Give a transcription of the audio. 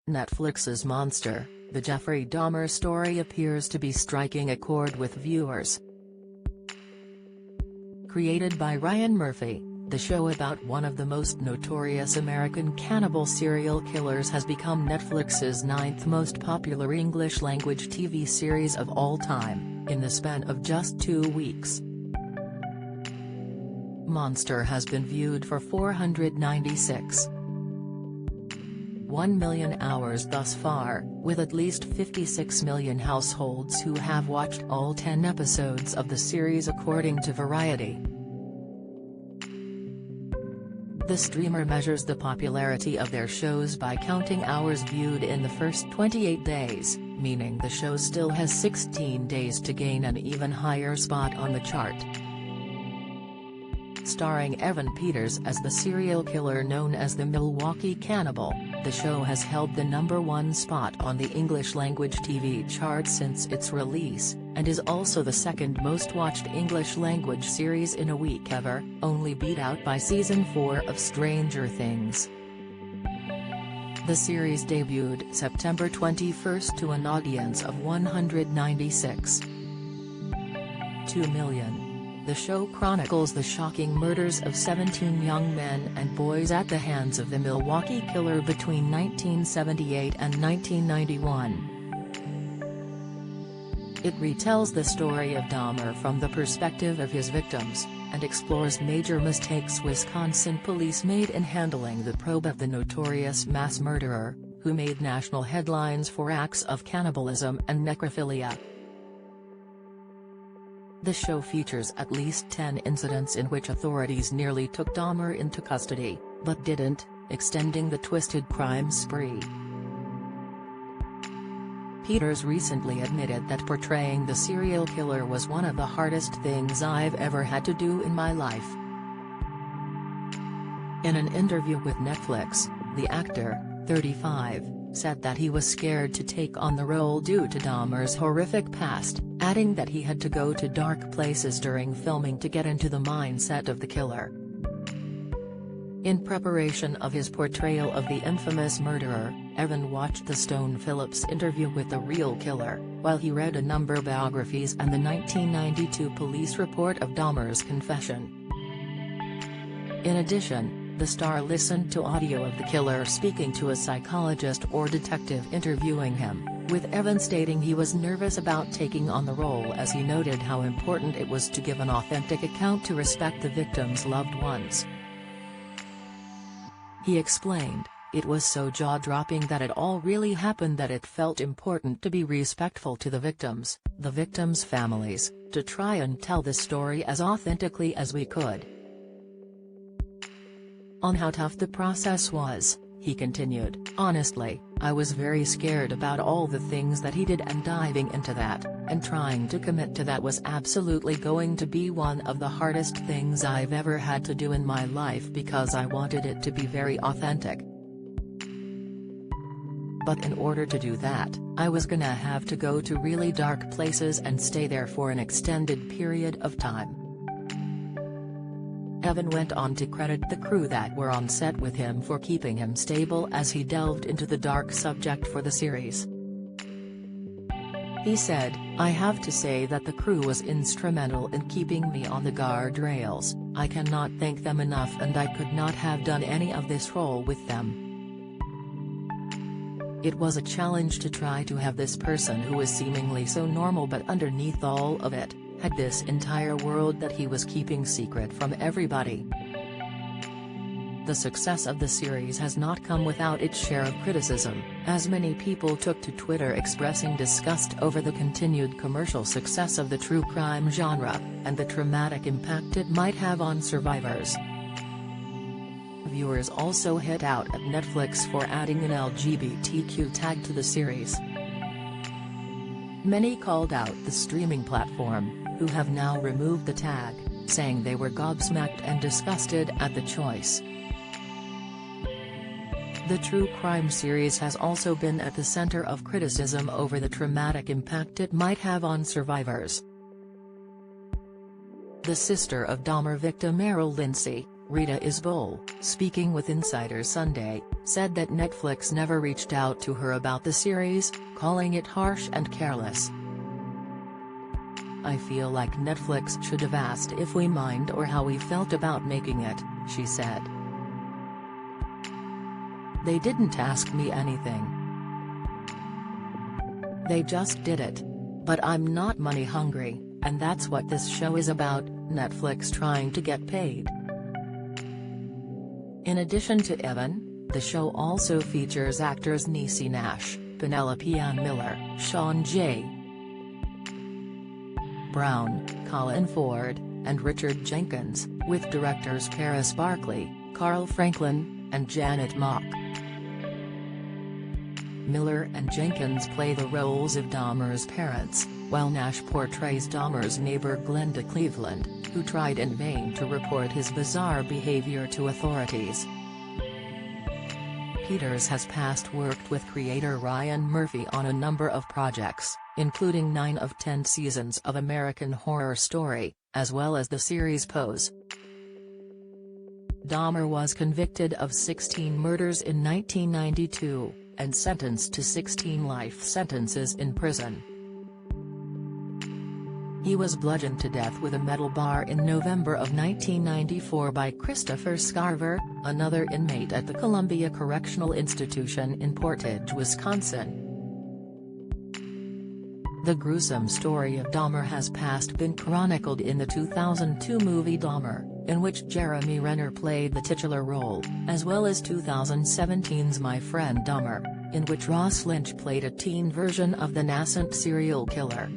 Netflix's Monster, the Jeffrey Dahmer story appears to be striking a chord with viewers. Created by Ryan Murphy, the show about one of the most notorious American cannibal serial killers has become Netflix's 9th most popular English-language TV series of all time, in the span of just 2 weeks. Monster has been viewed for 496.1 million hours thus far, with at least 56 million households who have watched all 10 episodes of the series according to Variety. The streamer measures the popularity of their shows by counting hours viewed in the first 28 days, meaning the show still has 16 days to gain an even higher spot on the chart. Starring Evan Peters as the serial killer known as the Milwaukee Cannibal, the show has held the #1 spot on the English-language TV chart since its release, and is also the second most-watched English-language series in a week ever, only beat out by Season 4 of Stranger Things. The series debuted September 21 to an audience of 196.2 million. The show chronicles the shocking murders of 17 young men and boys at the hands of the Milwaukee Killer between 1978 and 1991. It retells the story of Dahmer from the perspective of his victims, and explores major mistakes Wisconsin police made in handling the probe of the notorious mass murderer, who made national headlines for acts of cannibalism and necrophilia. The show features at least 10 incidents in which authorities nearly took Dahmer into custody, but didn't, extending the twisted crime spree. Peters recently admitted that portraying the serial killer was one of the hardest things I've ever had to do in my life. In an interview with Netflix, the actor, 35, said that he was scared to take on the role due to Dahmer's horrific past, adding that he had to go to dark places during filming to get into the mindset of the killer. In preparation of his portrayal of the infamous murderer, Evan watched the Stone Phillips interview with the real killer, while he read a number of biographies and the 1992 police report of Dahmer's confession. In addition, the star listened to audio of the killer speaking to a psychologist or detective interviewing him, with Evan stating he was nervous about taking on the role as he noted how important it was to give an authentic account to respect the victim's loved ones. He explained, "It was so jaw-dropping that it all really happened that it felt important to be respectful to the victims' families, to try and tell the story as authentically as we could." On how tough the process was, he continued, "Honestly, I was very scared about all the things that he did, and diving into that, and trying to commit to that was absolutely going to be one of the hardest things I've ever had to do in my life because I wanted it to be very authentic. But in order to do that, I was gonna have to go to really dark places and stay there for an extended period of time." Evan went on to credit the crew that were on set with him for keeping him stable as he delved into the dark subject for the series. He said, "I have to say that the crew was instrumental in keeping me on the guardrails. I cannot thank them enough, and I could not have done any of this role with them. It was a challenge to try to have this person who was seemingly so normal, but underneath all of it, had this entire world that he was keeping secret from everybody." The success of the series has not come without its share of criticism, as many people took to Twitter expressing disgust over the continued commercial success of the true crime genre, and the traumatic impact it might have on survivors. Viewers also hit out at Netflix for adding an LGBTQ tag to the series. Many called out the streaming platform, who have now removed the tag, saying they were gobsmacked and disgusted at the choice. The true crime series has also been at the center of criticism over the traumatic impact it might have on survivors. The sister of Dahmer victim Errol Lindsey, Rita Isbell, speaking with Insider Sunday, said that Netflix never reached out to her about the series, calling it harsh and careless. "I feel like Netflix should have asked if we mind or how we felt about making it," she said. "They didn't ask me anything. They just did it. But I'm not money hungry, and that's what this show is about, Netflix trying to get paid." In addition to Evan, the show also features actors Niecy Nash, Penelope Ann Miller, Sean J. Brown, Colin Ford, and Richard Jenkins, with directors Paris Barkley, Carl Franklin, and Janet Mock. Miller and Jenkins play the roles of Dahmer's parents, while Nash portrays Dahmer's neighbor Glenda Cleveland, who tried in vain to report his bizarre behavior to authorities. Peters has past worked with creator Ryan Murphy on a number of projects, including 9 of 10 seasons of American Horror Story, as well as the series Pose. Dahmer was convicted of 16 murders in 1992, and sentenced to 16 life sentences in prison. He was bludgeoned to death with a metal bar in November of 1994 by Christopher Scarver, another inmate at the Columbia Correctional Institution in Portage, Wisconsin. The gruesome story of Dahmer has past been chronicled in the 2002 movie Dahmer, in which Jeremy Renner played the titular role, as well as 2017's My Friend Dahmer, in which Ross Lynch played a teen version of the nascent serial killer.